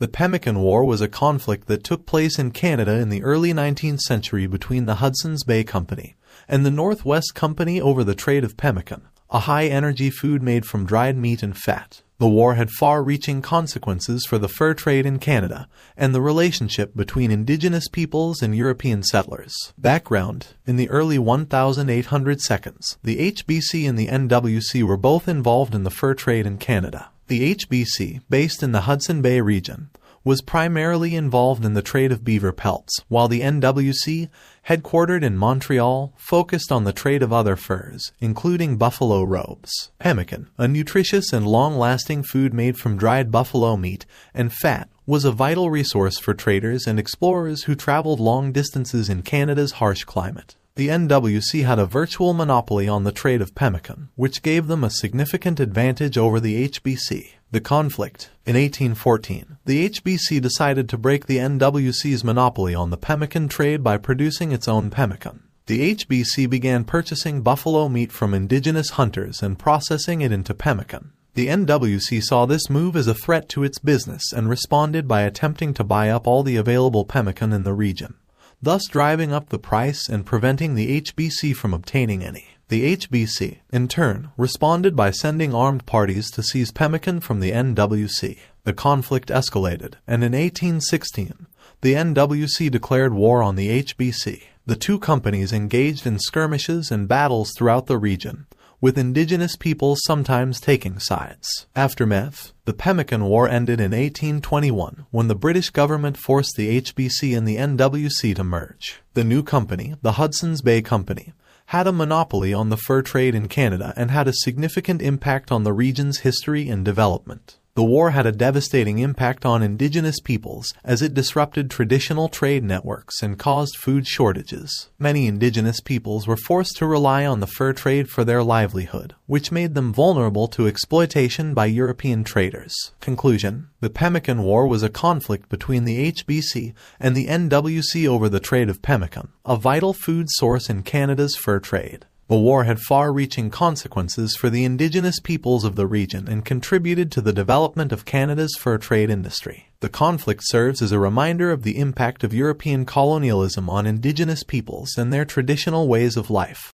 The Pemmican War was a conflict that took place in Canada in the early 19th century between the Hudson's Bay Company and the Northwest Company over the trade of pemmican, a high-energy food made from dried meat and fat. The war had far-reaching consequences for the fur trade in Canada and the relationship between Indigenous peoples and European settlers. Background: in the early 1800s, the HBC and the NWC were both involved in the fur trade in Canada. The HBC, based in the Hudson Bay region, was primarily involved in the trade of beaver pelts, while the NWC, headquartered in Montreal, focused on the trade of other furs, including buffalo robes. Pemmican, a nutritious and long-lasting food made from dried buffalo meat and fat, was a vital resource for traders and explorers who traveled long distances in Canada's harsh climate. The NWC had a virtual monopoly on the trade of pemmican, which gave them a significant advantage over the HBC. The conflict. In 1814, the HBC decided to break the NWC's monopoly on the pemmican trade by producing its own pemmican. The HBC began purchasing buffalo meat from indigenous hunters and processing it into pemmican. The NWC saw this move as a threat to its business and responded by attempting to buy up all the available pemmican in the region, thus driving up the price and preventing the HBC from obtaining any. The HBC, in turn, responded by sending armed parties to seize pemmican from the NWC. The conflict escalated, and in 1816, the NWC declared war on the HBC. The two companies engaged in skirmishes and battles throughout the region, with Indigenous peoples sometimes taking sides. Aftermath. The Pemmican War ended in 1821 when the British government forced the HBC and the NWC to merge. The new company, the Hudson's Bay Company, had a monopoly on the fur trade in Canada and had a significant impact on the region's history and development. The war had a devastating impact on Indigenous peoples as it disrupted traditional trade networks and caused food shortages. Many Indigenous peoples were forced to rely on the fur trade for their livelihood, which made them vulnerable to exploitation by European traders. Conclusion: the Pemmican War was a conflict between the HBC and the NWC over the trade of pemmican, a vital food source in Canada's fur trade. The war had far-reaching consequences for the Indigenous peoples of the region and contributed to the development of Canada's fur trade industry. The conflict serves as a reminder of the impact of European colonialism on Indigenous peoples and their traditional ways of life.